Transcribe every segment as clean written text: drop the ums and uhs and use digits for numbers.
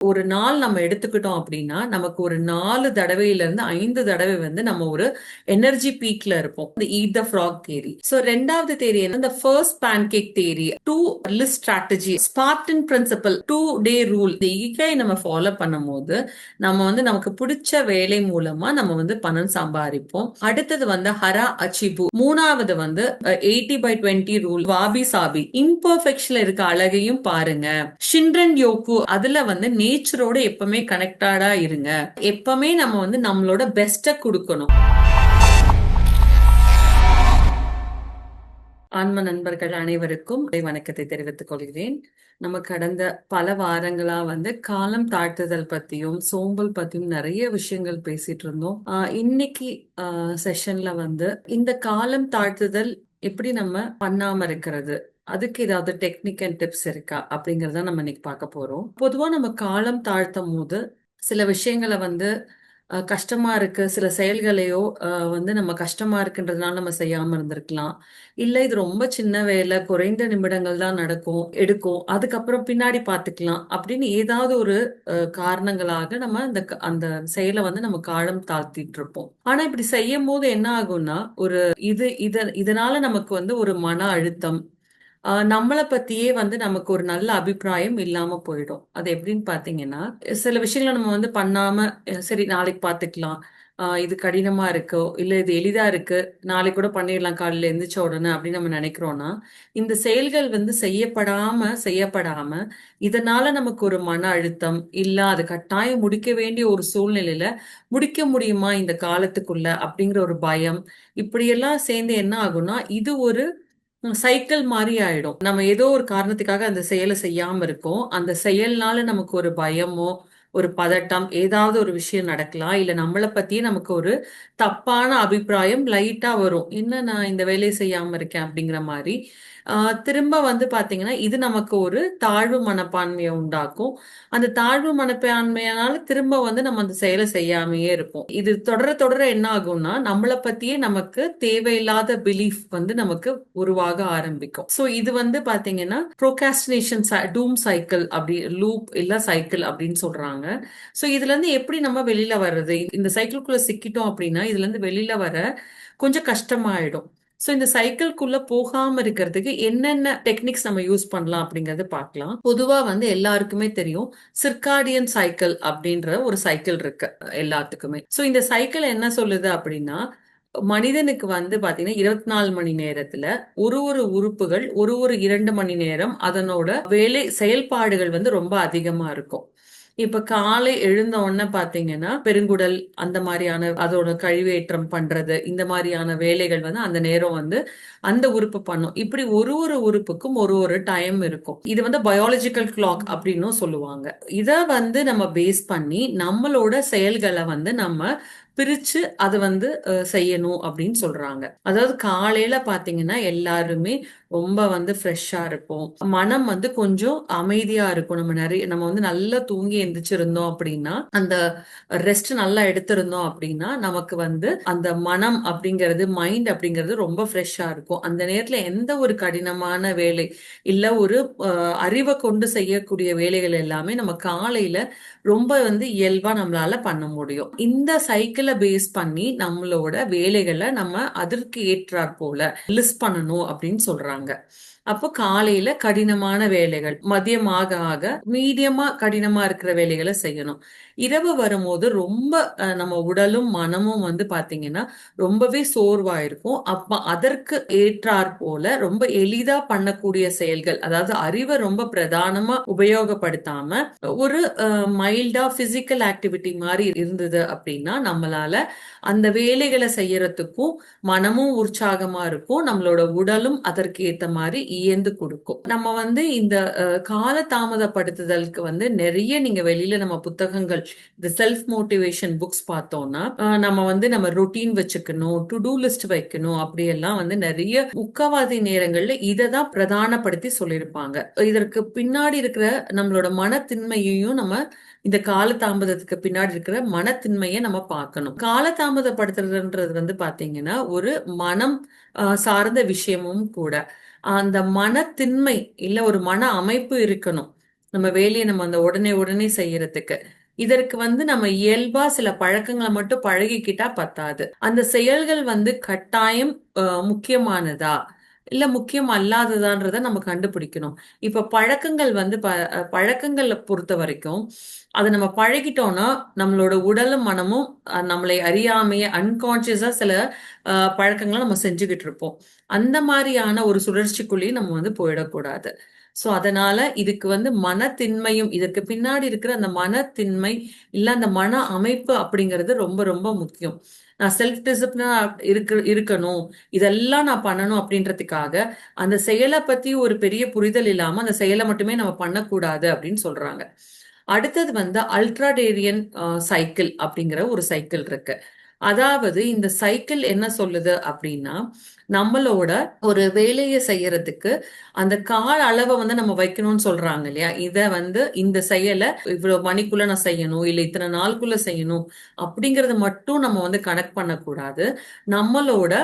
ஒரு நாள் நம்ம எடுத்துக்கிட்டோம் அப்படின்னா நமக்கு ஒரு 4 தடவையில இருந்து 5 தடவை வந்து நம்ம ஒரு எனர்ஜி பீக்ல இருப்போம். இந்த eat the frog theory. So ரெண்டாவது தேரி இந்த first pancake theory, do list strategy, Spartan principle, 2 day rule, இந்த இகை நம்ம ஃபாலோ பண்ணும்போது நம்ம வந்து நமக்கு பிடிச்ச வேலை மூலமா நம்ம வந்து பணம் சம்பாதிப்போம். அடுத்தது வந்து ஹரா அச்சிபு, மூணாவது வந்து 80/20 ரூல், வாபி சாபி, இம்பர்ஃபெக்ஷன்ல இருக்க அழகையும் பாருங்க. ஷின்ரன் யோகு, அதுல வந்து நேச்சரோட எப்பவுமே கனெக்டடா இருங்க. எப்பவுமே நம்ம வந்து நம்மளோட பெஸ்ட கொடுக்கணும். ஆன்ம நண்பர்கள் அனைவருக்கும் வணக்கத்தை தெரிவித்துக் கொள்கிறேன். நம்ம கடந்த பல வாரங்களா வந்து காலம் தாழ்த்துதல் பத்தியும் சோம்பல் பத்தியும் நிறைய விஷயங்கள் பேசிட்டு இருந்தோம். இன்னைக்கு செஷன்ல வந்து இந்த காலம் தாழ்த்துதல் எப்படி நம்ம பண்ணாம இருக்கிறது, அதுக்கு ஏதாவது டெக்னிக் அண்ட் டிப்ஸ் இருக்கா அப்படிங்கறத நம்ம இன்னைக்கு பார்க்க போறோம். பொதுவா நம்ம காலம் தாழ்த்தும் போது சில விஷயங்களை வந்து கஷ்டமா இருக்கு, சில செயல்களையோ வந்து நம்ம கஷ்டமா இருக்குன்றதுனால நம்ம செய்யாம இருந்திருக்கலாம். இல்ல இது ரொம்ப சின்ன வேலை, குறைந்த நிமிடங்கள் தான் நடக்கும் எடுக்கும், அதுக்கப்புறம் பின்னாடி பாத்துக்கலாம் அப்படின்னு ஏதாவது ஒரு காரணங்களாக நம்ம அந்த செயலை வந்து நம்ம காலம் தாழ்த்திட்டு இருப்போம். ஆனா இப்படி செய்யும் போது என்ன ஆகும்னா, ஒரு இதனால நமக்கு வந்து ஒரு மன அழுத்தம், நம்மளை பத்தியே வந்து நமக்கு ஒரு நல்ல அபிப்பிராயம் இல்லாம போயிடும். அது எப்படின்னு பாத்தீங்கன்னா, சில விஷயங்களை நம்ம வந்து பண்ணாம சரி நாளைக்கு பாத்துக்கலாம், இது கடினமா இருக்கோ இல்ல இது எளிதா இருக்கு, நாளைக்கு கூட பண்ணிடலாம் காலையில எந்திரிச்ச உடனே அப்படின்னு நம்ம நினைக்கிறோம்னா, இந்த செயல்கள் வந்து செய்யப்படாம இதனால நமக்கு ஒரு மன அழுத்தம், இல்ல அது கட்டாயம் முடிக்க வேண்டிய ஒரு சூழ்நிலையில முடிக்க முடியுமா இந்த காலத்துக்குள்ள அப்படிங்கிற ஒரு பயம், இப்படியெல்லாம் சேர்ந்து என்ன ஆகும்னா இது ஒரு சைக்கிள் மாதிரி ஆயிடும். நம்ம ஏதோ ஒரு காரணத்துக்காக அந்த செயலை செய்யாம இருக்கோம், அந்த செயல்னால நமக்கு ஒரு பயமோ ஒரு பதட்டம், ஏதாவது ஒரு விஷயம் நடக்கலாம், இல்ல நம்மளை பத்தியே நமக்கு ஒரு தப்பான அபிப்பிராயம் லைட்டா வரும், என்ன நான் இந்த வேலையை செய்யாம இருக்கேன் அப்படிங்கிற மாதிரி. திரும்ப வந்து பாத்தீங்கன்னா இது நமக்கு ஒரு தாழ்வு மனப்பான்மையை உண்டாக்கும். அந்த தாழ்வு மனப்பான்மையானால திரும்ப வந்து நம்ம அந்த செயலை செய்யாமையே இருப்போம். இது தொடர தொடர என்ன ஆகும்னா நம்மளை பத்தியே நமக்கு தேவையில்லாத பிலீஃப் வந்து நமக்கு உருவாக ஆரம்பிக்கும். சோ இது வந்து பாத்தீங்கன்னா ப்ரோகாஸ்டினேஷன் டூம் சைக்கிள், அப்படி லூப் இல்ல சைக்கிள் அப்படின்னு சொல்றாங்க. சோ இதுல இருந்து எப்படி நம்ம வெளியில வர்றது, இந்த சைக்கிள்குள்ள சிக்கிட்டோம் அப்படின்னா இதுல இருந்து வெளியில வர கொஞ்சம் கஷ்டமாயிடும். சோ இந்த சைக்கிள்குள்ள போகாம இருக்கிறதுக்கு என்னென்ன டெக்னிக்ஸ் நம்ம யூஸ் பண்ணலாம் அப்படிங்கறது பார்க்கலாம். பொதுவா வந்து எல்லாருக்குமே தெரியும், சிர்காடியன் சைக்கிள் அப்படின்ற ஒரு சைக்கிள் இருக்கு எல்லாத்துக்குமே. சோ இந்த சைக்கிள் என்ன சொல்லுது அப்படின்னா, மனிதனுக்கு வந்து பாத்தீங்கன்னா 24 மணி நேரத்துல ஒரு ஒரு உறுப்புகள் ஒரு ஒரு 2 மணி நேரம் அதனோட வேலை செயல்பாடுகள் வந்து ரொம்ப அதிகமா இருக்கும். இப்ப காலை எழுந்த உடனே பாத்தீங்கன்னா பெருங்குடல் அந்த மாதிரியான அதோட கழிவேற்றம் பண்றது, இந்த மாதிரியான வேலைகள் வந்து அந்த நேரம் வந்து அந்த உறுப்பு பண்ணும். இப்படி ஒரு ஒரு உறுப்புக்கும் ஒரு ஒரு டைம் இருக்கும். இது வந்து பயாலஜிக்கல் கிளாக் அப்படின்னு சொல்லுவாங்க. இத வந்து நம்ம பேஸ் பண்ணி நம்மளோட செயல்களை வந்து நம்ம பிரிச்சு அதை வந்து செய்யணும் அப்படின்னு சொல்றாங்க. அதாவது காலையில பாத்தீங்கன்னா எல்லாருமே ரொம்ப வந்து ஃப்ரெஷ்ஷா இருப்போம், மனம் வந்து கொஞ்சம் அமைதியா இருக்கும். நம்ம வந்து நல்லா தூங்கி எந்திரிச்சிருந்தோம் அப்படின்னா, அந்த ரெஸ்ட் நல்லா எடுத்திருந்தோம் அப்படின்னா நமக்கு வந்து அந்த மனம் அப்படிங்கிறது, மைண்ட் அப்படிங்கிறது ரொம்ப ஃப்ரெஷ்ஷா இருக்கும். அந்த நேரத்துல எந்த ஒரு கடினமான வேலை இல்ல ஒரு அறிவை கொண்டு செய்யக்கூடிய வேலைகள் எல்லாமே நம்ம காலையில ரொம்ப வந்து இயல்பா நம்மளால பண்ண முடியும். இந்த சைக்கிளை பேஸ் பண்ணி நம்மளோட வேலைகளை நம்ம அதற்கு ஏற்றாற் போல லிஸ்ட் பண்ணணும் அப்படின்னு சொல்றாங்க. அப்போ காலையில கடினமான வேலைகள், மதியம் ஆக ஆக மீடியமா கடினமா இருக்கிற வேலைகளை செய்யணும். இரவு வரும்போது ரொம்ப நம்ம உடலும் மனமும் வந்து பாத்தீங்கன்னா ரொம்பவே சோர்வா இருக்கும். அப்ப அதற்கு ஏற்றாற் போல ரொம்ப எளிதா பண்ணக்கூடிய செயல்கள், அதாவது அறிவை ரொம்ப பிரதானமா உபயோகப்படுத்தாம ஒரு மைல்டா பிசிக்கல் ஆக்டிவிட்டி மாதிரி இருந்தது அப்படின்னா நம்மளால அந்த வேலைகளை செய்யறதுக்கும் மனமும் உற்சாகமா இருக்கும், நம்மளோட உடலும் அதற்கு ஏத்த மாதிரி இயந்து கொடுக்கும். நம்ம வந்து இந்த கால தாமதப்படுத்துதலுக்கு வந்து நிறைய நீங்க வெளியில நம்ம புத்தகங்கள், இந்த செல்ஃப் மோட்டிவேஷன் புக்ஸ் பார்த்தோம்னா நம்ம வந்து நம்ம ரொட்டீன் வச்சுக்கணும், டு டூ லிஸ்ட் வைக்கணும், அப்படியெல்லாம் வந்து நிறைய முக்காவாசி நேரங்கள்ல இதை தான் பிரதானப்படுத்தி சொல்லியிருப்பாங்க. இதற்கு பின்னாடி இருக்கிற நம்மளோட மனத்தின்மையையும் நம்ம இந்த காலதாமதத்துக்கு பின்னாடி இருக்கிற மனத்தின்மையை நம்ம பார்க்கணும். காலதாமதப்படுத்துறதுன்றது வந்து பாத்தீங்கன்னா ஒரு மனம் சார்ந்த விஷயமும் கூட. அந்த மனத்தின்மை இல்ல ஒரு மன அமைப்பு இருக்கணும். நம்ம வேலையை நம்ம அந்த உடனே உடனே செய்யறதுக்கு. இதற்கு வந்து நம்ம இயல்பா சில பழக்கங்களை மட்டும் பழகிக்கிட்டா பத்தாது. அந்த செயல்கள் வந்து கட்டாயம் முக்கியமானதா இல்ல முக்கியம் அல்லாததான்றத நம்ம கண்டுபிடிக்கணும். இப்ப பழக்கங்கள் வந்து பழக்கங்களை பொறுத்த வரைக்கும் அதை நம்ம பழகிட்டோம்னா நம்மளோட உடலும் மனமும் நம்மளை அறியாமையே அன்கான்சியஸா சில பழக்கங்களை நம்ம செஞ்சுக்கிட்டு இருப்போம். அந்த மாதிரியான ஒரு சுழற்சிக்குள்ளேயும் நம்ம வந்து போயிடக்கூடாது. சோ அதனால இதுக்கு வந்து மனத்தின்மையும் இதற்கு பின்னாடி இருக்கிற அந்த மனத்தின்மை இல்ல அந்த மன அமைப்பு அப்படிங்கிறது ரொம்ப ரொம்ப முக்கியம். நான் செல்ஃப் டிசிப்ளினா இருக்கணும், இதெல்லாம் நான் பண்ணணும் அப்படின்றதுக்காக அந்த செயலை பத்தி ஒரு பெரிய புரிதல் இல்லாம அந்த செயலை மட்டுமே நம்ம பண்ணக்கூடாது அப்படின்னு சொல்றாங்க. அடுத்தது வந்து அல்ட்ராடேரியன் சைக்கிள் அப்படிங்கிற ஒரு சைக்கிள் இருக்கு. அதாவது இந்த சைக்கிள் என்ன சொல்லுது அப்படின்னா, நம்மளோட ஒரு வேலையை செய்யறதுக்கு அந்த கால அளவை வந்து நம்ம வைக்கணும்னு சொல்றாங்க இல்லையா. இத வந்து இந்த செயலை இவ்வளவு மணிக்குள்ள நான் செய்யணும் இல்ல இத்தனை நாளுக்குள்ள செய்யணும் அப்படிங்கறது மட்டும் நம்ம வந்து கனெக்ட் பண்ணக்கூடாது. நம்மளோட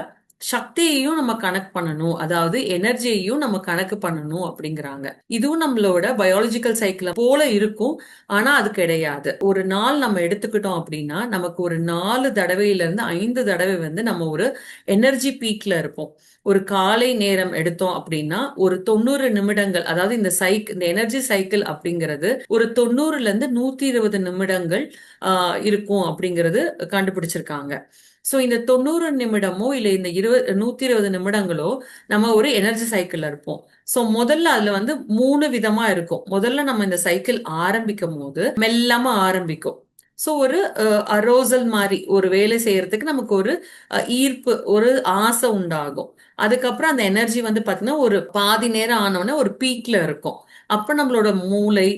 சக்தியையும் நம்ம கனெக்ட் பண்ணணும், அதாவது எனர்ஜியையும் நம்ம கணக்கு பண்ணணும் அப்படிங்கிறாங்க. இதுவும் நம்மளோட பயாலஜிக்கல் சைக்கிள் போல இருக்கும். ஆனா அது கிடையாது. ஒரு நாள் நம்ம எடுத்துக்கிட்டோம் அப்படின்னா நமக்கு ஒரு 4 தடவையில இருந்து 5 தடவை வந்து நம்ம ஒரு எனர்ஜி பீக்ல இருப்போம். ஒரு காலை நேரம் எடுத்தோம் அப்படின்னா ஒரு 90 நிமிடங்கள், அதாவது இந்த எனர்ஜி சைக்கிள் அப்படிங்கிறது ஒரு 90 ல இருந்து 120 நிமிடங்கள் இருக்கும் அப்படிங்கிறது கண்டுபிடிச்சிருக்காங்க. சோ இந்த 90 நிமிடமோ இல்ல இந்த 120 நிமிடங்களோ நம்ம ஒரு எனர்ஜி சைக்கிள்ல இருப்போம். சோ முதல்ல அதுல வந்து 3 விதமா இருக்கும். முதல்ல நம்ம இந்த சைக்கிள் ஆரம்பிக்கும் போது மெல்லமா ஆரம்பிக்கும். சோ ஒரு அரோசல் மாதிரி ஒரு வேலை செய்யறதுக்கு நமக்கு ஒரு ஈர்ப்பு, ஒரு ஆசை உண்டாகும். அதுக்கப்புறம் அந்த எனர்ஜி வந்து பாத்தீங்கன்னா ஒரு பாதி நேரம் ஆனோடனே ஒரு பீக்ல இருக்கும். அப்ப நம்மளோட மூளை,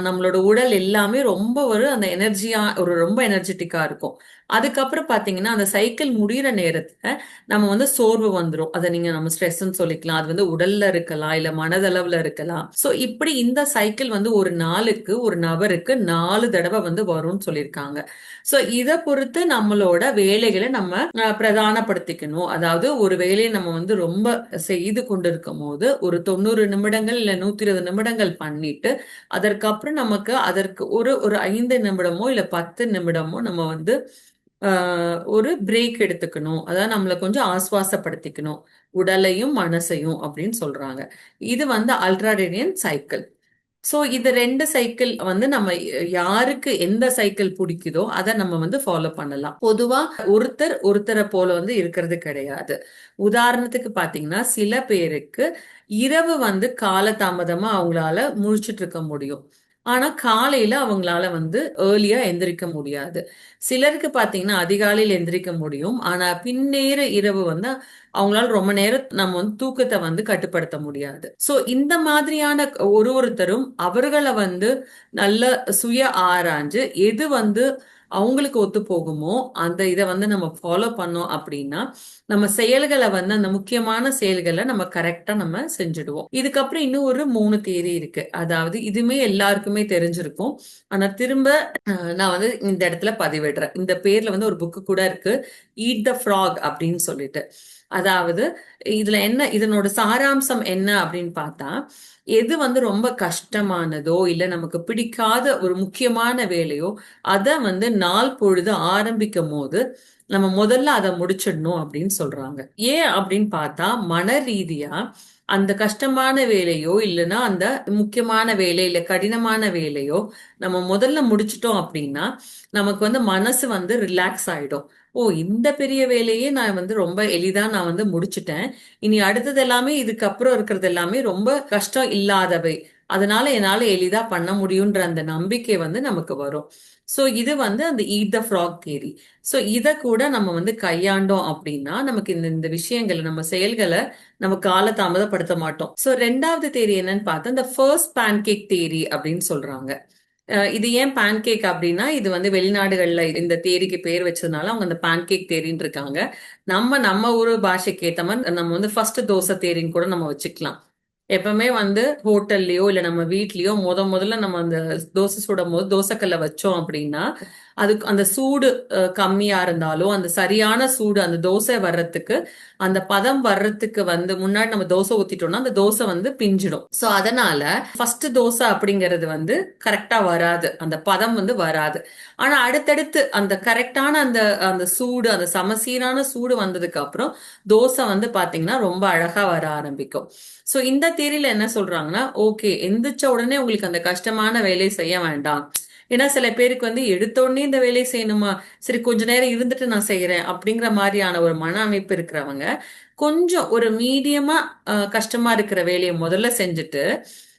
நம்மளோட உடல் எல்லாமே ரொம்ப ஒரு அந்த எனர்ஜியா ஒரு ரொம்ப எனர்ஜெட்டிக்கா இருக்கும். அதுக்கப்புறம் பாத்தீங்கன்னா அந்த சைக்கிள் முடியிற நேரத்துல நம்ம வந்து சோர்வு வந்துரும். அதை நீங்க நம்ம ஸ்ட்ரெஸ்ன்னு சொல்லிக்கலாம், அது வந்து உடல்ல இருக்கலாம் இல்ல மனதளவுல இருக்கலாம். சோ இப்படி இந்த சைக்கிள் வந்து ஒரு நாளுக்கு ஒரு நபருக்கு 4 தடவை வந்து வரும்னு சொல்லியிருக்காங்க. சோ இத பொறுத்து நம்மளோட வேலைகளை நம்ம பிரதானப்படுத்திக்கணும். அதாவது ஒரு வேலையை நம்ம வந்து ரொம்ப செய்து கொண்டிருக்கும் போது ஒரு 90 நிமிடங்கள் இல்ல 120 நிமிடங்கள் பண்ணிட்டு அதற்கப்புறம் நமக்கு அதற்கு ஒரு ஒரு 5 நிமிடமோ இல்ல 10 நிமிடமோ நம்ம வந்து ஒரு பிரேக் எடுத்துக்கணும். அதாவது நம்மளை கொஞ்சம் ஆஸ்வாசப்படுத்திக்கணும், உடலையும் மனசையும் அப்படின்னு சொல்றாங்க. இது வந்து அல்ட்ராடேரியன் சைக்கிள். சோ இது 2 சைக்கிள் வந்து நம்ம யாருக்கு எந்த சைக்கிள் பிடிக்குதோ அதை நம்ம வந்து ஃபாலோ பண்ணலாம். பொதுவா ஒருத்தர் ஒருத்தரை போல வந்து இருக்கிறது கிடையாது. உதாரணத்துக்கு பாத்தீங்கன்னா சில பேருக்கு இரவு வந்து காலதாமதமா அவங்களால முழிச்சிட்டு இருக்க முடியும். ஆனா காலையில அவங்களால வந்து ஏர்லியா எந்திரிக்க முடியாது. சிலருக்கு பாத்தீங்கன்னா அதிகாலையில் எந்திரிக்க முடியும். ஆனா பின்னேற இரவு வந்து அவங்களால ரொம்ப நேரம் நம்ம வந்து தூக்கத்தை வந்து கட்டுப்படுத்த முடியாது. சோ இந்த மாதிரியான ஒருத்தரும் அவர்களை வந்து நல்ல சுய ஆராய்ஞ்சு எது வந்து அவங்களுக்கு ஒத்து போகுமோ அந்த இதை வந்து நம்ம ஃபாலோ பண்ணோம் அப்படின்னா நம்ம செயல்களை வந்து அந்த முக்கியமான செயல்களை நம்ம கரெக்டா நம்ம செஞ்சுடுவோம். இதுக்கப்புறம் இன்னும் ஒரு 3 தேதி இருக்கு. அதாவது இதுமே எல்லாருக்குமே தெரிஞ்சிருக்கும். ஆனா திரும்ப நான் வந்து இந்த இடத்துல பதிவிடுறேன். இந்த பேர்ல வந்து ஒரு புக்கு கூட இருக்கு, ஈட் த ஃப்ராக் அப்படின்னு சொல்லிட்டு. அதாவது இதுல என்ன, இதனோட சாராம்சம் என்ன அப்படின்னு பார்த்தா, எது வந்து ரொம்ப கஷ்டமானதோ இல்ல நமக்கு பிடிக்காத ஒரு முக்கியமான வேலையோ அத வந்து நாள் பொழுது ஆரம்பிக்கும் போது நம்ம முதல்ல அதை முடிச்சிடணும் அப்படின்னு சொல்றாங்க. ஏன் அப்படின்னு பார்த்தா மன ரீதியா அந்த கஷ்டமான வேலையோ இல்லைன்னா அந்த முக்கியமான வேலை இல்ல கடினமான வேலையோ நம்ம முதல்ல முடிச்சிட்டோம் அப்படின்னா நமக்கு வந்து மனசு வந்து ரிலாக்ஸ் ஆயிடும். ஓ, இந்த பெரிய வேலையே நான் வந்து ரொம்ப எளிதா நான் வந்து முடிச்சிட்டேன், இனி அடுத்தது எல்லாமே இதுக்கப்புறம் இருக்கிறது எல்லாமே ரொம்ப கஷ்டம் இல்லாதவை, அதனால என்னால எளிதா பண்ண முடியும்ன்ற அந்த நம்பிக்கை வந்து நமக்கு வரும். சோ இது வந்து அந்த eat the frock theory. So இத கூட நம்ம வந்து கையாண்டோம் அப்படின்னா நமக்கு இந்த இந்த விஷயங்களை நம்ம செயல்களை நம்ம கால தாமதப்படுத்த மாட்டோம். சோ 2வது தேரி என்னன்னு பார்த்தா இந்த ஃபர்ஸ்ட் பேன்கேக் தேரி அப்படின்னு சொல்றாங்க. இது ஏன் பேன்கேக் அப்படின்னா இது வந்து வெளிநாடுகள்ல இந்த தேரிக்கு பேர் வச்சதுனால அவங்க அந்த பேன்கேக் தேரின்னு இருக்காங்க. நம்ம நம்ம ஊரு பாஷைக்கு ஏத்த மாதிரி நம்ம வந்து ஃபர்ஸ்ட் தோசை தேரின்னு கூட நம்ம வச்சுக்கலாம். எப்பவுமே வந்து ஹோட்டல்லயோ இல்ல நம்ம வீட்லயோ முதல்ல நம்ம அந்த தோசை சுடும் போது தோசைக்கல்ல வச்சோம் அப்படின்னா அதுக்கு அந்த சூடு கம்மியா இருந்தாலும் அந்த சரியான சூடு அந்த தோசை வர்றதுக்கு அந்த பதம் வர்றதுக்கு வந்து முன்னாடி நம்ம தோசை ஊத்திட்டோம்னா அந்த தோசை வந்து பிஞ்சிடும். சோ அதனால ஃபர்ஸ்ட் தோசை அப்படிங்கிறது வந்து கரெக்டா வராது, அந்த பதம் வந்து வராது. ஆனா அடுத்தடுத்து அந்த கரெக்டான அந்த அந்த சூடு அந்த சமசீரான சூடு வந்ததுக்கு அப்புறம் தோசை வந்து பாத்தீங்கன்னா ரொம்ப அழகா வர ஆரம்பிக்கும். சோ இந்த தேரியில என்ன சொல்றாங்கன்னா, ஓகே எந்திரிச்ச உடனே உங்களுக்கு அந்த கஷ்டமான வேலையை செய்ய வேண்டாம். ஏன்னா சில பேருக்கு வந்து எடுத்த உடனே இந்த வேலையை செய்யணுமா, சரி கொஞ்ச நேரம் இருந்துட்டு நான் செய்யறேன் அப்படிங்கிற மாதிரியான ஒரு மன அமைப்பு இருக்கிறவங்க கொஞ்சம் ஒரு மீடியமா கஷ்டமா இருக்கிற வேலையை முதல்ல செஞ்சுட்டு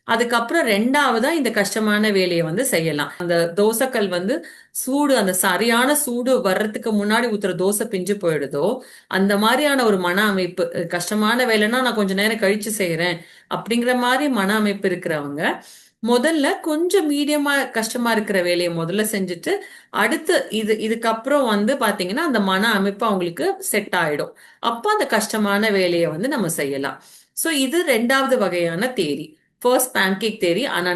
அதுக்கப்புறம் ரெண்டாவதா இந்த கஷ்டமான வேலையை வந்து செய்யலாம். அந்த தோசைக்கல் வந்து சூடு அந்த சரியான சூடு வர்றதுக்கு முன்னாடி ஊத்துற தோசை பிஞ்சு போயிடுதோ அந்த மாதிரியான ஒரு மன அமைப்பு, கஷ்டமான வேலைன்னா நான் கொஞ்ச நேரம் கழிச்சு செய்யறேன் அப்படிங்கிற மாதிரி மன அமைப்பு இருக்கிறவங்க முதல்ல கொஞ்சம் மீடியமா கஷ்டமா இருக்கிற வேலையை முதல்ல செஞ்சுட்டு அடுத்து இதுக்கப்புறம் வந்து பாத்தீங்கன்னா அந்த மன அமைப்பு அவங்களுக்கு செட் ஆயிடும். அப்போ அந்த கஷ்டமான வேலையை வந்து நம்ம செய்யலாம். சோ இது ரெண்டாவது வகையான தேரி, ஃபர்ஸ்ட் பேன்கேக் தேரி. ஆனா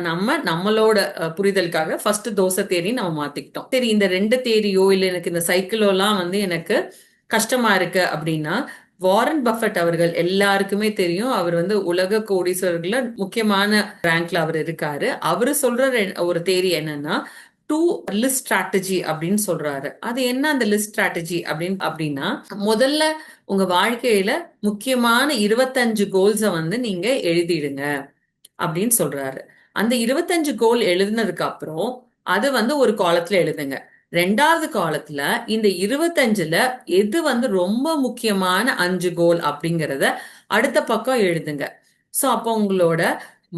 நம்மளோட புரிதலுக்காக ஃபர்ஸ்ட் தோசை தேரி நம்ம மாத்திக்கிட்டோம். சரி இந்த ரெண்டு தேரியோ இல்ல எனக்கு இந்த சைக்கிளோ எல்லாம் வந்து எனக்கு கஷ்டமா இருக்கு அப்படின்னா வாரன் பஃபட் அவர்கள் எல்லாருக்குமே தெரியும். அவர் வந்து உலக கோடீஸ்வரர்கள முக்கியமான ரேங்க்ல அவர் இருக்காரு. அவரு சொல்ற ஒரு தேரி என்னன்னா டூ லிஸ்ட் ஸ்ட்ராட்டஜி அப்படின்னு சொல்றாரு. அது என்ன அந்த லிஸ்ட் ஸ்ட்ராட்டஜி அப்படின்னா முதல்ல உங்க வாழ்க்கையில முக்கியமான 25 கோல்ஸ வந்து நீங்க எழுதிடுங்க அப்படின்னு சொல்றாரு. அந்த 25 கோல் எழுதினதுக்கு அப்புறம் அது வந்து ஒரு காலத்துல எழுதுங்க. ரெண்டாவது காலத்துல இந்த 25ல எது வந்து ரொம்ப முக்கியமான 5 கோல் அப்படிங்கறத அடுத்த பக்கம் எழுதுங்க. சோ அப்போ உங்களோட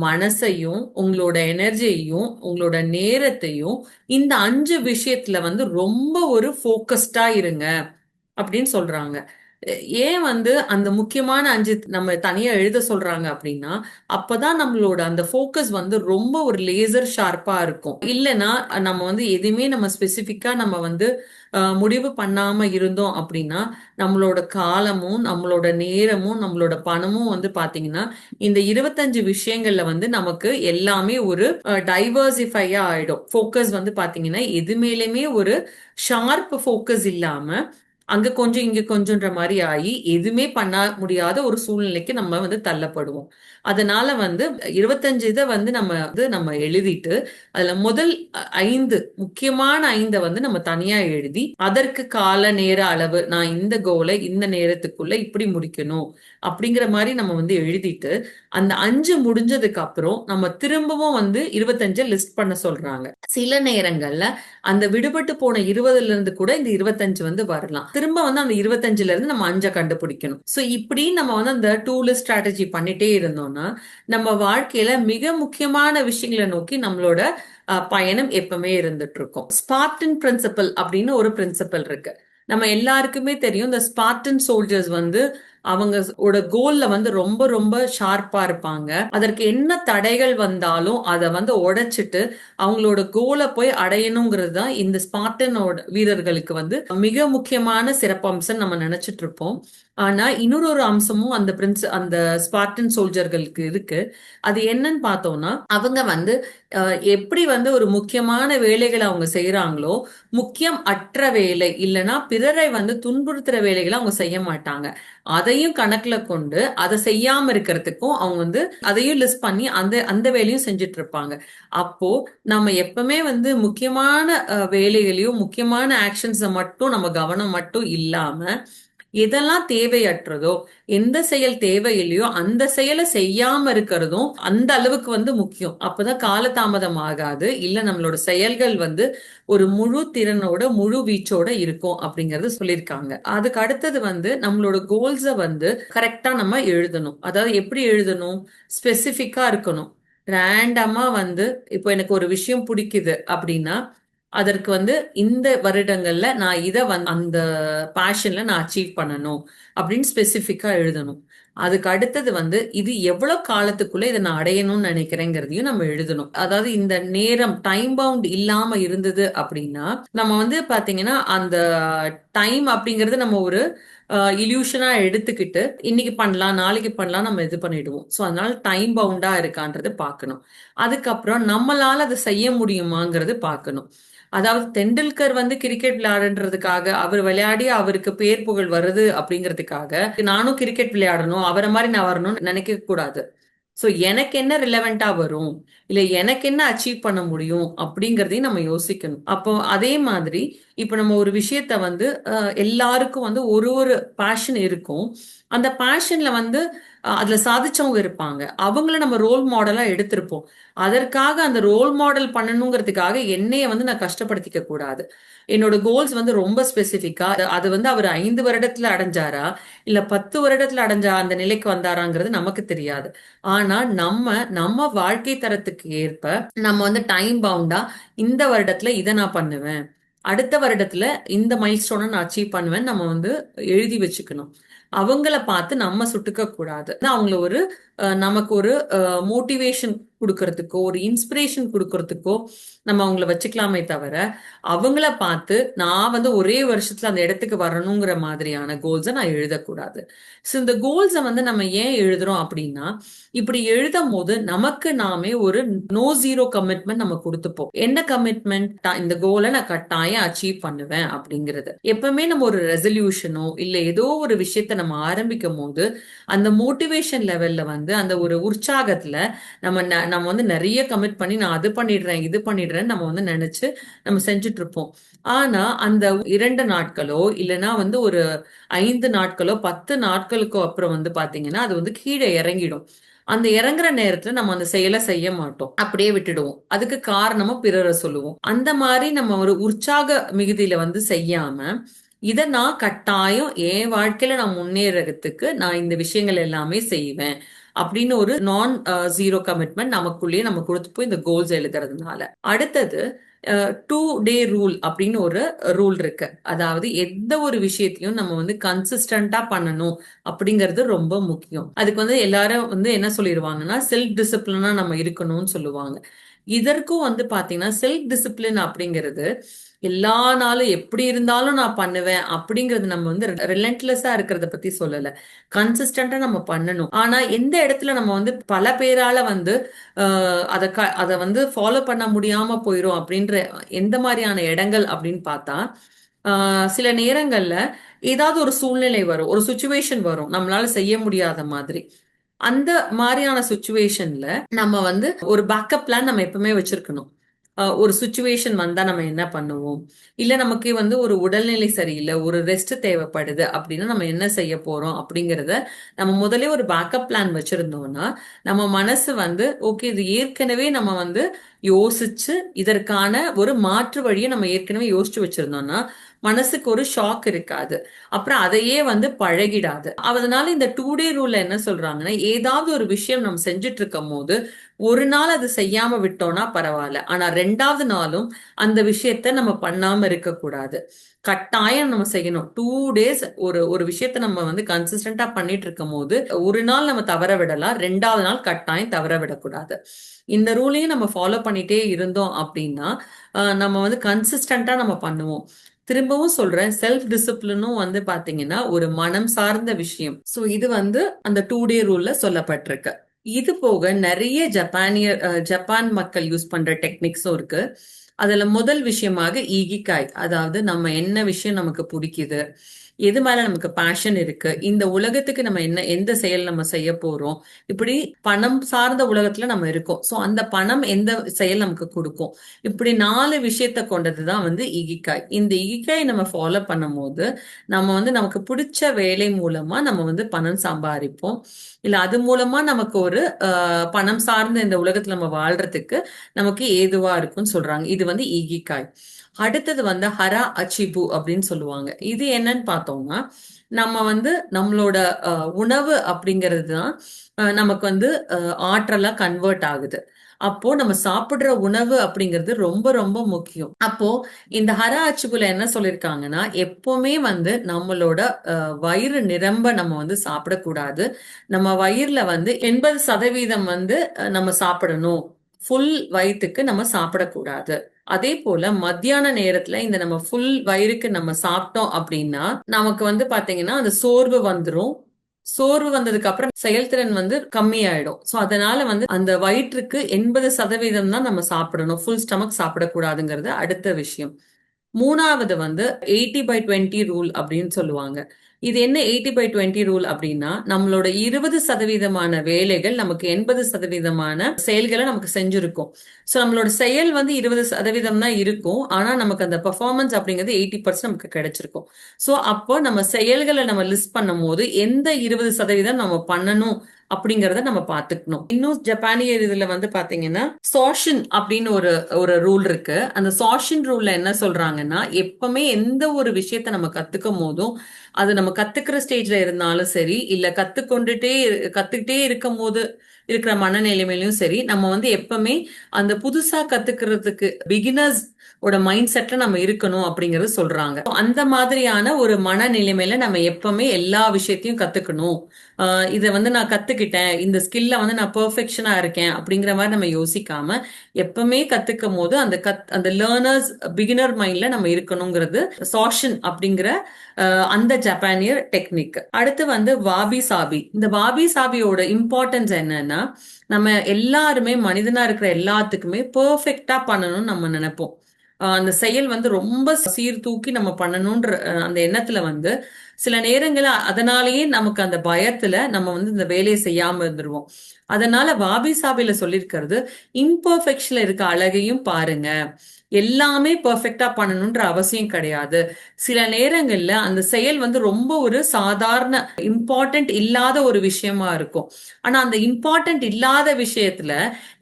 மனசையும் உங்களோட எனர்ஜியையும் உங்களோட நேரத்தையும் இந்த 5 விஷயத்துல வந்து ரொம்ப ஒரு போக்கஸ்டா இருங்க அப்படின்னு சொல்றாங்க. ஏன் வந்து அந்த முக்கியமான 5 நம்ம தனியா எழுத சொல்றாங்க அப்படின்னா அப்பதான் நம்மளோட அந்த ஃபோக்கஸ் வந்து ரொம்ப ஒரு லேசர் ஷார்ப்பா இருக்கும். இல்லைன்னா நம்ம வந்து எதுவுமே நம்ம ஸ்பெசிஃபிக்கா நம்ம வந்து முடிவு பண்ணாம இருந்தோம் அப்படின்னா நம்மளோட காலமும் நம்மளோட நேரமும் நம்மளோட பணமும் வந்து பாத்தீங்கன்னா இந்த 25 விஷயங்கள்ல வந்து நமக்கு எல்லாமே ஒரு டைவர்சிஃபையா ஆயிடும். ஃபோக்கஸ் வந்து பாத்தீங்கன்னா எது மேலுமே ஒரு ஷார்ப் ஃபோக்கஸ் இல்லாம அங்க கொஞ்சம் இங்க கொஞ்சம்ன்ற மாதிரி ஆகி எதுவுமே பண்ண முடியாத ஒரு சூழ்நிலைக்கு நம்ம வந்து தள்ளப்படுவோம். அதனால வந்து 25 இதை வந்து நம்ம எழுதிட்டு அதுல முதல் 5 முக்கியமான 5 வந்து நம்ம தனியா எழுதி அதற்கு கால நேர அளவு நான் இந்த கோலை இந்த நேரத்துக்குள்ள இப்படி முடிக்கணும் அப்படிங்கிற மாதிரி நம்ம வந்து எழுதிட்டு அந்த 5 முடிஞ்சதுக்கு அப்புறம் நம்ம திரும்பவும் வந்து 25 லிஸ்ட் பண்ண சொல்றாங்க. சில நேரங்கள்ல அந்த விடுபட்டு போன 20ல இருந்து கூட இந்த 25 வந்து வரலாம். திரும்ப வந்து அந்த 25ல இருந்து நம்ம 5 கண்டுபிடிக்கணும். சோ இப்படி நம்ம வந்து அந்த டூ லிஸ்ட் ஸ்ட்ராட்டஜி பண்ணிட்டே இருந்தோம்னா நம்ம வாழ்க்கையில மிக முக்கியமான விஷயங்களை நோக்கி நம்மளோட பயணம் எப்பவுமே இருந்துட்டு இருக்கும். ஸ்பார்டன் பிரின்சிபல் அப்படின்னு ஒரு பிரின்சிபல் இருக்கு. நம்ம எல்லாருக்குமே தெரியும் இந்த ஸ்பார்டன் சோல்ஜர்ஸ் வந்து அவங்களோட கோல்ல வந்து ரொம்ப ரொம்ப ஷார்ப்பா இருப்பாங்க. அதற்கு என்ன தடைகள் வந்தாலும் அதை வந்து உடைச்சிட்டு அவங்களோட கோலை போய் அடையணுங்கிறது தான் இந்த ஸ்பார்டனோட வீரர்களுக்கு வந்து மிக முக்கியமான சிறப்பம்சம் நம்ம நினைச்சிட்டு இருப்போம். ஆனா இன்னொரு அம்சமும் அந்த ஸ்பார்டன் சோல்ஜர்களுக்கு இருக்கு. அது என்னன்னு பார்த்தோம்னா அவங்க வந்து எப்படி வந்து ஒரு முக்கியமான வேலைகளை அவங்க செய்யறாங்களோ முக்கியம் அற்ற வேலை இல்லைன்னா பிறரை வந்து துன்புறுத்துற வேலைகளை அவங்க செய்ய மாட்டாங்க. அதையும் கணக்குல கொண்டு அதை செய்யாம இருக்கிறதுக்கும் அவங்க வந்து அதையும் லிஸ்ட் பண்ணி அந்த அந்த வேலையும் செஞ்சுட்டு இருப்பாங்க. அப்போ நம்ம எப்பவுமே வந்து முக்கியமான வேலைகளையும் முக்கியமான ஆக்ஷன்ஸை மட்டும் நம்ம கவனம் மட்டும் இல்லாம எதெல்லாம் தேவையற்றதோ எந்த செயல் தேவையில்லையோ அந்த செயலை செய்யாம இருக்கிறதும் அந்த அளவுக்கு வந்து முக்கியம். அப்பதான் காலதாமதம் ஆகாது, இல்ல நம்மளோட செயல்கள் வந்து ஒரு முழு திறனோட முழு வீச்சோட இருக்கும் அப்படிங்கறது சொல்லியிருக்காங்க. அதுக்கு அடுத்தது வந்து நம்மளோட கோல்ஸ வந்து கரெக்டா நம்ம எழுதணும். அதாவது எப்படி எழுதணும், ஸ்பெசிபிக்கா இருக்கணும். ரேண்டமா வந்து இப்போ எனக்கு ஒரு விஷயம் பிடிக்குது அப்படின்னா அதற்கு வந்து இந்த வருடங்கள்ல நான் இதை வந்து அந்த பேஷன்ல நான் அச்சீவ் பண்ணணும் அப்படின்னு ஸ்பெசிஃபிக்கா எழுதணும். அதுக்கு அடுத்தது வந்து இது எவ்வளவு காலத்துக்குள்ள இதை நான் அடையணும்னு நினைக்கிறேங்கிறதையும் நம்ம எழுதணும். அதாவது இந்த நேரம் டைம் பவுண்ட் இல்லாம இருந்தது அப்படின்னா நம்ம வந்து பாத்தீங்கன்னா அந்த டைம் அப்படிங்கறது நம்ம ஒரு இல்யூஷனா எடுத்துக்கிட்டு இன்னைக்கு பண்ணலாம் நாளைக்கு பண்ணலாம் நம்ம இது பண்ணிடுவோம். ஸோ அதனால டைம் பவுண்டா இருக்கான்றது பார்க்கணும். அதுக்கப்புறம் நம்மளால அதை செய்ய முடியுமாங்கிறது பார்க்கணும். அதாவது தெண்டுல்கர் வந்து கிரிக்கெட் விளையாடுன்றதுக்காக அவர் விளையாடி அவருக்கு பேர் புகழ் வருது அப்படிங்கிறதுக்காக நானும் கிரிக்கெட் விளையாடணும் அவரை மாதிரி நான் வரணும்னு நினைக்க கூடாது. ஸோ எனக்கு என்ன ரிலவெண்டா வரும், இல்ல எனக்கு என்ன அச்சீவ் பண்ண முடியும் அப்படிங்கறதையும் நம்ம யோசிக்கணும். அப்போ அதே மாதிரி இப்ப நம்ம ஒரு விஷயத்த வந்து எல்லாருக்கும் வந்து ஒரு ஒரு பேஷன் இருக்கும். அந்த பேஷன்ல வந்து அதுல சாதிச்சவங்க இருப்பாங்க, அவங்கள நம்ம ரோல் மாடலா எடுத்திருப்போம். அதற்காக அந்த ரோல் மாடல் பண்ணணுங்கிறதுக்காக என்னைய வந்து நான் கஷ்டப்படுத்திக்க கூடாது. என்னோட கோல்ஸ் வந்து ரொம்ப ஸ்பெசிஃபிக்கா அது வந்து அவர் 5 வருடத்துல அடைஞ்சாரா இல்ல 10 வருடத்துல அடைஞ்சா அந்த நிலைக்கு வந்தாராங்கிறது நமக்கு தெரியாது. ஆனா நம்ம நம்ம வாழ்க்கை தரத்துக்கு ஏற்ப நம்ம வந்து டைம் பவுண்டா இந்த வருடத்துல இதை நான் பண்ணுவேன், அடுத்த வருடத்துல இந்த மைல்ஸ்டோனை நான் அச்சீவ் பண்ணுவேன் நம்ம வந்து எழுதி வச்சுக்கணும். அவங்கள பார்த்து நம்ம சுட்டுக்க கூடாது. அவங்கள ஒரு நமக்கு ஒரு மோட்டிவேஷன் கொடுக்கறதுக்கோ ஒரு இன்ஸ்பிரேஷன் கொடுக்கறதுக்கோ நம்ம அவங்கள வச்சுக்கலாமே தவிர அவங்கள பார்த்து நான் வந்து ஒரே வருஷத்துல அந்த இடத்துக்கு வரணுங்கிற மாதிரியான கோல்ஸை நான் எழுதக்கூடாது. ஸோ இந்த கோல்ஸை வந்து நம்ம ஏன் எழுதுறோம் அப்படின்னா, இப்படி எழுதும் போது நமக்கு நாமே ஒரு நோ ஜீரோ கமிட்மெண்ட் நம்ம கொடுத்துப்போம். என்ன கமிட்மெண்ட்? இந்த கோலை நான் கட்டாயம் அச்சீவ் பண்ணுவேன் அப்படிங்கிறது. எப்பவுமே நம்ம ஒரு ரெசல்யூஷனோ இல்ல ஏதோ ஒரு விஷயத்த நம்ம ஆரம்பிக்கும் போது அந்த மோட்டிவேஷன் லெவல்ல வந்து அந்த ஒரு உற்சாகத்துல நம்ம வந்து நிறைய கமிட் பண்ணி நான் அது பண்ணிடுறேன் இது பண்ணிடுறேன் நம்ம வந்து நினைச்சு நம்ம செஞ்சுட்டு இருப்போம். ஆனா அந்த 2 நாட்களோ இல்லைன்னா வந்து ஒரு 5 நாட்களோ 10 நாட்களுக்கோ அப்புறம் வந்து பாத்தீங்கன்னா அது வந்து கீழே இறங்கிடும். அந்த இறங்குற நேரத்துல நம்ம அந்த செயலை செய்ய மாட்டோம், அப்படியே விட்டுடுவோம். அதுக்கு காரணமும் பிறரை சொல்லுவோம். அந்த மாதிரி நம்ம ஒரு உற்சாக மிகுதியில வந்து செய்யாம இதை நான் கட்டாயம் என் வாழ்க்கையில நான் முன்னேறதுக்கு நான் இந்த விஷயங்கள் எல்லாமே செய்வேன் அப்படின்னு ஒரு நான் ஜீரோ கமிட்மெண்ட் நமக்குள்ளேயே நம்ம கொடுத்துப்போம் இந்த கோல்ஸ் எழுதுறதுனால. அடுத்தது 2 டே ரூல் அப்படின்னு ஒரு ரூல் இருக்கு. அதாவது எந்த ஒரு விஷயத்தையும் நம்ம வந்து கன்சிஸ்டண்டா பண்ணணும் அப்படிங்கிறது ரொம்ப முக்கியம். அதுக்கு வந்து எல்லாரும் வந்து என்ன சொல்லிடுவாங்கன்னா செல்ஃப் டிசிப்ளினா நம்ம இருக்கணும்னு சொல்லுவாங்க. இதற்கும் வந்து பாத்தீங்கன்னா செல்ஃப் டிசிப்ளின் அப்படிங்கிறது எல்லா நாளும் எப்படி இருந்தாலும் நான் பண்ணுவேன் அப்படிங்கறது நம்ம வந்து ரிலன்ட்லெஸ்ஸா இருக்கிறத பத்தி சொல்லல. கன்சிஸ்டண்டா நம்ம பண்ணணும். ஆனா எந்த இடத்துல நம்ம வந்து பல பேரால வந்து அதை வந்து ஃபாலோ பண்ண முடியாம போயிரும் அப்படின்ற எந்த மாதிரியான இடங்கள் அப்படின்னு பார்த்தா, சில நேரங்கள்ல ஏதாவது ஒரு சூழ்நிலை வரும், ஒரு சுச்சுவேஷன் வரும் நம்மளால செய்ய முடியாத மாதிரி. அந்த மாதிரியான சுச்சுவேஷன்ல நம்ம வந்து ஒரு பேக்கப் பிளான் நம்ம எப்பவுமே வச்சிருக்கணும். ஒரு சுச்சுவேஷன் வந்தா நம்ம என்ன பண்ணுவோம், இல்ல நமக்கு வந்து ஒரு உடல்நிலை சரியில்லை ஒரு ரெஸ்ட் தேவைப்படுது அப்படின்னா நம்ம என்ன செய்ய போறோம் அப்படிங்கறத நம்ம முதலே ஒரு பேக்கப் பிளான் வச்சிருந்தோம்னா நம்ம மனசு வந்து ஓகே இது ஏற்கனவே நம்ம வந்து யோசிச்சு இதற்கான ஒரு மாற்று வழியை நம்ம ஏற்கனவே யோசிச்சு வச்சிருந்தோம்னா மனசுக்கு ஒரு ஷாக் இருக்காது. அப்புறம் அதையே வந்து பழகிடாது. அதனால இந்த 2 டே ரூல்ல என்ன சொல்றாங்கன்னா, ஏதாவது ஒரு விஷயம் நம்ம செஞ்சுட்டு இருக்கும் போது ஒரு நாள் அது செய்யாம விட்டோம்னா பரவாயில்ல, ஆனா 2வது நாளும் அந்த விஷயத்த நம்ம பண்ணாம இருக்க கூடாது. கட்டாயம் நம்ம செய்யணும். 2 டேஸ் ஒரு ஒரு விஷயத்த நம்ம வந்து கன்சிஸ்டன்டா பண்ணிட்டு இருக்கும் போது ஒரு நாள் நம்ம தவற விடலாம், 2வது நாள் கட்டாயம் தவற விடக்கூடாது. இந்த ரூலையும் நம்ம ஃபாலோ பண்ணிட்டே இருந்தோம் அப்படின்னா நம்ம வந்து கன்சிஸ்டன்டா நம்ம பண்ணுவோம். திரும்பவும் சொல்றேன், செல்ஃப் டிசிப்ளினும் வந்து பாத்தீங்கன்னா ஒரு மனம் சார்ந்த விஷயம். சோ இது வந்து அந்த 2 டே ரூல்ல சொல்லப்பட்டிருக்கு. இது போக நிறைய ஜப்பான் மக்கள் யூஸ் பண்ற டெக்னிக்ஸும் இருக்கு. அதுல முதல் விஷயமாக ஈகிகாய், அதாவது நம்ம என்ன விஷயம் நமக்கு பிடிக்குது, எது மேல நமக்கு பேஷன் இருக்கு, இந்த உலகத்துக்கு நம்ம என்ன எந்த செயல் நம்ம செய்ய போறோம், இப்படி பணம் சார்ந்த உலகத்துல நம்ம இருக்கோம். சோ அந்த பணம் எந்த செயல் நமக்கு கொடுக்கும், இப்படி 4 விஷயத்த கொண்டதுதான் வந்து இகிகாய். இந்த இகிகாய் நம்ம ஃபாலோ பண்ணும் போது நம்ம வந்து நமக்கு பிடிச்ச வேலை மூலமா நம்ம வந்து பணம் சம்பாதிப்போம். இல்ல அது மூலமா நமக்கு ஒரு பணம் சார்ந்த இந்த உலகத்துல நம்ம வாழ்றதுக்கு நமக்கு ஏதுவா இருக்கும்னு சொல்றாங்க. இது வந்து ஈகிகாய். அடுத்தது வந்து ஹரா அச்சிபு அப்படின்னு சொல்லுவாங்க. இது என்னன்னு பார்த்தோம்னா நம்ம வந்து நம்மளோட உணவு அப்படிங்கிறது தான் நமக்கு வந்து ஆற்றலா கன்வெர்ட் ஆகுது. அப்போ நம்ம சாப்பிடுற உணவு அப்படிங்கிறது ரொம்ப ரொம்ப முக்கியம். அப்போ இந்த ஹரா அச்சுபுல என்ன சொல்லியிருக்காங்கன்னா, எப்பவுமே வந்து நம்மளோட வயிறு நிரம்ப நம்ம வந்து சாப்பிடக்கூடாது. நம்ம வயிறுல வந்து 80% வந்து நம்ம சாப்பிடணும் ஃபுல் வயிற்றுக்கு நம்ம சாப்பிடக்கூடாது. அதே போல மத்தியான நேரத்துல இந்த நம்ம ஃபுல் வயிறுக்கு நம்ம சாப்பிட்டோம் அப்படின்னா நமக்கு வந்து பாத்தீங்கன்னா அந்த சோர்வு வந்துரும். சோர்வு வந்ததுக்கு அப்புறம் செயல்திறன் வந்து கம்மியாயிடும். சோ அதனால வந்து அந்த வயிற்றுக்கு 80% தான் நம்ம சாப்பிடணும். ஃபுல் ஸ்டமக் சாப்பிடக்கூடாதுங்கிறது அடுத்த விஷயம். மூணாவது வந்து 80/20 ரூல் அப்படின்னு சொல்லுவாங்க. இது என்ன 80/20 ரூல் அப்படின்னா, நம்மளோட 20% வேலைகள் நமக்கு 80% செயல்களை நமக்கு செஞ்சிருக்கும். சோ நம்மளோட செயல் வந்து 20% தான் இருக்கும். ஆனா நமக்கு அந்த பெர்ஃபார்மன்ஸ் அப்படிங்கிறது 80% நமக்கு கிடைச்சிருக்கும். சோ அப்போ நம்ம செயல்களை நம்ம லிஸ்ட் பண்ணும் போது எந்த 20% நம்ம பண்ணணும் அப்படிங்கறத நம்ம பாத்துக்கணும். இன்னும் ஜப்பானிய இதுல வந்து பாத்தீங்கன்னா சோஷன் அப்படின்னு ஒரு ஒரு ரூல் இருக்கு. அந்த சோஷன் ரூல்ல என்ன சொல்றாங்கன்னா, எப்பவுமே எந்த ஒரு விஷயத்த நம்ம கத்துக்கும் போதும் அது நம்ம கத்துக்கிற ஸ்டேஜ்ல இருந்தாலும் சரி, இல்ல கத்துக்கிட்டே இருக்கும் போது இருக்கிற மனநிலைமையிலும் சரி, நம்ம வந்து எப்பவுமே அந்த புதுசா கத்துக்கிறதுக்கு பிகினர்ஸ் ஓட மைண்ட் செட்ல நம்ம இருக்கணும் அப்படிங்கறது சொல்றாங்க. அந்த மாதிரியான ஒரு மனநிலைமையில நம்ம எப்பவுமே எல்லா விஷயத்தையும் கத்துக்கணும். இதை வந்து நான் கத்துக்கிட்டேன், இந்த ஸ்கில்ல வந்து நான் பெர்ஃபெக்ஷனா இருக்கேன் அப்படிங்கிற மாதிரி நம்ம யோசிக்காம எப்பவுமே கத்துக்கும் போது அந்த லேர்னர்ஸ் பிகினர் மைண்ட்ல நம்ம இருக்கணுங்கிறது சோஷன் அப்படிங்கிற அந்த ஜப்பானியர் டெக்னிக். அடுத்து வந்து வாபி சாபி. இந்த வாபி சாபியோட இம்பார்ட்டன்ஸ் என்னன்னா, நம்ம எல்லாருமே மனிதனா இருக்கிற எல்லாத்துக்குமே பெர்ஃபெக்டா பண்ணணும்னு நம்ம நினைப்போம். அந்த செயல் வந்து ரொம்ப சீர்தூக்கி நம்ம பண்ணணும்ன்ற அந்த எண்ணத்துல வந்து சில நேரங்கள அதனாலேயே நமக்கு அந்த பயத்துல நம்ம வந்து இந்த வேலையை செய்யாம இருந்துருவோம். அதனால வாபி சாபில சொல்லியிருக்கிறது, இம்பர்ஃபெக்ஷன்ல இருக்க அழகையும் பாருங்க. எல்லாமே பெர்ஃபெக்டா பண்ணணும்ன்ற அவசியம் கிடையாது. சில நேரங்கள்ல அந்த செயல் வந்து ரொம்ப ஒரு சாதாரண இம்பார்ட்டன்ட் இல்லாத ஒரு விஷயமா இருக்கும். ஆனா அந்த இம்பார்ட்டன்ட் இல்லாத விஷயத்துல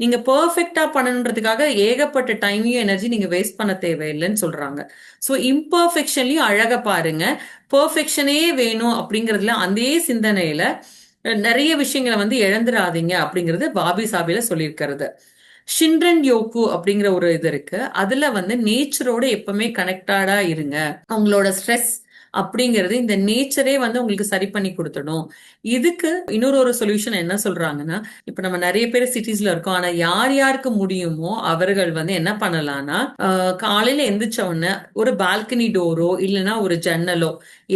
நீங்க பெர்ஃபெக்டா பண்ணணுன்றதுக்காக ஏகப்பட்ட டைமையும் எனர்ஜி நீங்க வேஸ்ட் பண்ண தேவையில்லைன்னு சொல்றாங்க. சோ இம்பர்ஃபெக்ஷன்லயும் அழக பாருங்க. பெர்ஃபெக்ஷனே வேணும் அப்படிங்கறதுல அதே சிந்தனையில நிறைய விஷயங்களை வந்து இழந்துடாதீங்க அப்படிங்கிறது பாபி சாபில சொல்லியிருக்கிறது. ஷின்ரன் யோகு அப்படிங்கிற ஒரு இது இருக்கு. அதுல வந்து நேச்சரோட எப்பவுமே கனெக்டடா இருங்க. அவங்களோட ஸ்ட்ரெஸ் அப்படிங்கிறது இந்த நேச்சரே வந்து உங்களுக்கு சரி பண்ணி கொடுத்துடும். இதுக்கு இன்னொரு ஒரு சொல்யூஷன் என்ன சொல்றாங்கன்னா, இப்ப நம்ம நிறைய பேர் சிட்டிஸ்ல இருக்கோம். ஆனா யார் யாருக்கு முடியுமோ அவர்கள் வந்து என்ன பண்ணலாம்னா, காலையில எந்திரிச்ச உடனே ஒரு பால்கனி டோரோ இல்லைன்னா ஒரு ஜன்னலோ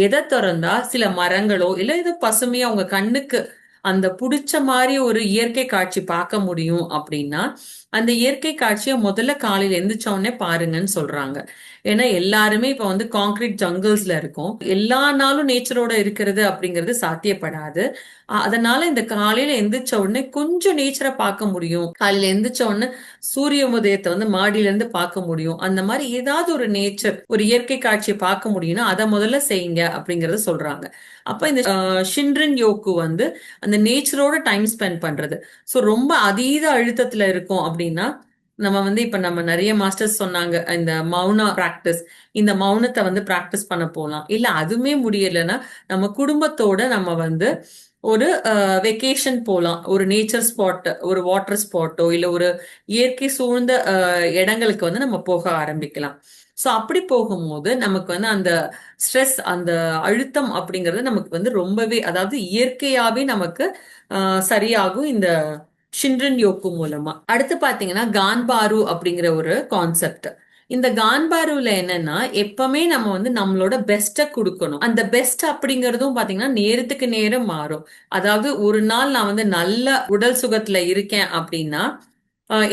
எதை திறந்தா சில மரங்களோ இல்ல இது பசுமையா உங்க கண்ணுக்கு அந்த புடிச்ச மாதிரி ஒரு இயற்கை காட்சி பார்க்க முடியும் அப்படின்னா அந்த இயற்கை காட்சியை முதல்ல காலையில எந்திரிச்ச உடனே பாருங்கன்னு சொல்றாங்க. ஏன்னா எல்லாருமே இப்ப வந்து கான்கிரீட் ஜங்கிள்ஸ்ல இருக்கும். எல்லா நாளும் நேச்சரோட இருக்கிறது அப்படிங்கிறது சாத்தியப்படாது. அதனால இந்த காலையில எந்திரிச்ச உடனே கொஞ்சம் நேச்சரை பார்க்க முடியும். காலையில எந்திரிச்ச உடனே சூரிய உதயத்தை வந்து மாடியில இருந்து பார்க்க முடியும். அந்த மாதிரி ஏதாவது ஒரு நேச்சர் ஒரு இயற்கை காட்சியை பார்க்க முடியும்னா அதை முதல்ல செய்யுங்க அப்படிங்கறத சொல்றாங்க. அப்ப இந்த ஷின்ரின் யோக்கு வந்து அந்த நேச்சரோட டைம் ஸ்பெண்ட் பண்றது. சோ ரொம்ப அதீத அழுத்தத்துல இருக்கும் அப்படின்னா நம்ம வந்து இப்ப நம்ம நிறைய மாஸ்டர்ஸ் சொன்னாங்க இந்த மௌன பிராக்டிஸ். இந்த மௌனத்தை வந்து பிராக்டிஸ் பண்ண போலாம். இல்ல அதுவுமே முடியலைன்னா நம்ம குடும்பத்தோட நம்ம வந்து ஒரு வெக்கேஷன் போலாம். ஒரு நேச்சர் ஸ்பாட், ஒரு வாட்டர் ஸ்பாட்டோ இல்ல ஒரு இயற்கை சூழ்ந்த இடங்களுக்கு வந்து நம்ம போக ஆரம்பிக்கலாம். சோ அப்படி போகும்போது நமக்கு வந்து அந்த ஸ்ட்ரெஸ் அந்த அழுத்தம் அப்படிங்கிறது நமக்கு வந்து ரொம்பவே அதாவது இயற்கையாவே நமக்கு சரியாகும் இந்த ஷின்ரின் யோக்கு மூலமா. அடுத்து பாத்தீங்கன்னா கான்பாரு அப்படிங்கிற ஒரு கான்செப்ட். இந்த கான்பாருல என்னன்னா எப்பவுமே நம்ம வந்து நம்மளோட பெஸ்ட கொடுக்கணும். அந்த பெஸ்ட் அப்படிங்கறதும் பாத்தீங்கன்னா நேரத்துக்கு நேரம் மாறும். அதாவது ஒரு நாள் நான் வந்து நல்ல உடல் சுகத்துல இருக்கேன் அப்படின்னா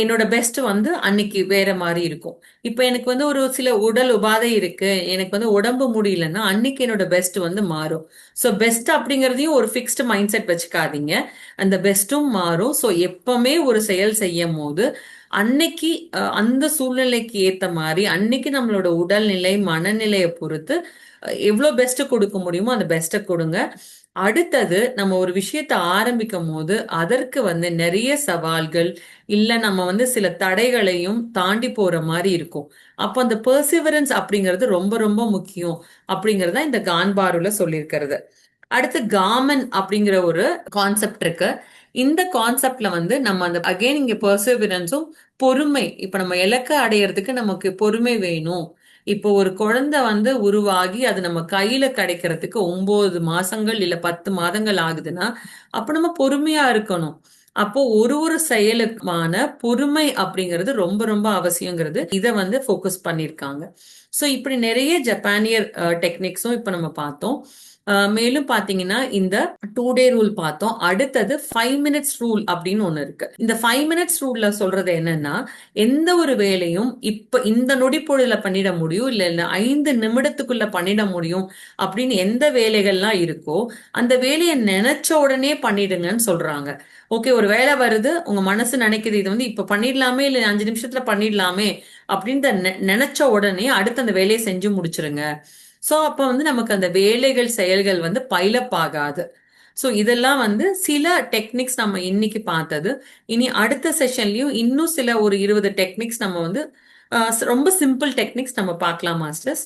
என்னோட பெஸ்ட் வந்து அன்னைக்கு வேற மாதிரி இருக்கும். இப்ப எனக்கு வந்து ஒரு சில உடல் உபாதை இருக்கு, எனக்கு வந்து உடம்பு முடியலன்னா அன்னைக்கு என்னோட பெஸ்ட் வந்து மாறும். ஸோ பெஸ்ட் அப்படிங்கறதையும் ஒரு ஃபிக்ஸ்டு மைண்ட் செட் வச்சுக்காதீங்க. அந்த பெஸ்ட்டும் மாறும். ஸோ எப்பவுமே ஒரு செயல் செய்யும் போது அன்னைக்கு அந்த சூழ்நிலைக்கு ஏத்த மாதிரி அன்னைக்கு நம்மளோட உடல்நிலை மனநிலையை பொறுத்து எவ்வளவு பெஸ்ட் கொடுக்க முடியுமோ அந்த பெஸ்ட்டை கொடுங்க. அடுத்தது நம்ம ஒரு விஷயத்த ஆரம்பிக்கும் போது அதற்கு வந்து நிறைய சவால்கள் இல்ல நம்ம வந்து சில தடைகளையும் தாண்டி போற மாதிரி இருக்கும். அப்போ அந்த பெர்சிவரன்ஸ் அப்படிங்கிறது ரொம்ப ரொம்ப முக்கியம் அப்படிங்கறத இந்த கான்பாருல சொல்லியிருக்கிறது. அடுத்து காமன் அப்படிங்கிற ஒரு கான்செப்ட் இருக்கு. இந்த கான்செப்ட்ல வந்து நம்ம அந்த அகைன் இங்க பெர்சிவரன்ஸும் பொறுமை. இப்ப நம்ம இலக்கை அடையறதுக்கு நமக்கு பொறுமை வேணும். இப்போ ஒரு குழந்தை வந்து உருவாகி அது நம்ம கையில கிடைக்கிறதுக்கு 9 மாசங்கள் இல்ல 10 மாதங்கள் ஆகுதுன்னா அப்ப நம்ம பொறுமையா இருக்கணும். அப்போ ஒரு ஒரு செயலுக்குமான பொறுமை அப்படிங்கிறது ரொம்ப ரொம்ப அவசியங்கிறது இதை வந்து ஃபோக்கஸ் பண்ணியிருக்காங்க. ஸோ இப்படி நிறைய ஜப்பானியர் டெக்னிக்ஸும் இப்போ நம்ம பார்த்தோம். மேலும் பாத்தீங்கன்னா இந்த 2 டே ரூல் பார்த்தோம். அடுத்தது 5 மினிட்ஸ் ரூல் அப்படின்னு ஒண்ணு இருக்கு. இந்த 5 மினிட்ஸ் ரூல்ல சொல்றது என்னன்னா, எந்த ஒரு வேலையும் இப்ப இந்த நொடிப்பொழுதுல பண்ணிட முடியும், இல்ல இல்ல 5 நிமிடத்துக்குள்ள பண்ணிட முடியும் அப்படின்னு எந்த வேலைகள்லாம் இருக்கோ அந்த வேலையை நினைச்ச உடனே பண்ணிடுங்கன்னு சொல்றாங்க. ஓகே, ஒரு வேலை வருது, உங்க மனசு நினைக்குது இது வந்து இப்ப பண்ணிடலாமே இல்ல 5 நிமிஷத்துல பண்ணிடலாமே அப்படின்னு நினைச்ச உடனே அடுத்து அந்த வேலையை செஞ்சு முடிச்சிருங்க. சோ அப்ப வந்து நமக்கு அந்த வேலைகள் செயல்கள் வந்து பைலப் ஆகாது. ஸோ இதெல்லாம் வந்து சில டெக்னிக்ஸ் நம்ம இன்னைக்கு பார்த்தது. இனி அடுத்த செஷன்லயும் இன்னும் சில ஒரு 20 டெக்னிக்ஸ் நம்ம வந்து ரொம்ப சிம்பிள் டெக்னிக்ஸ் நம்ம பார்க்கலாம் மாஸ்டர்ஸ்.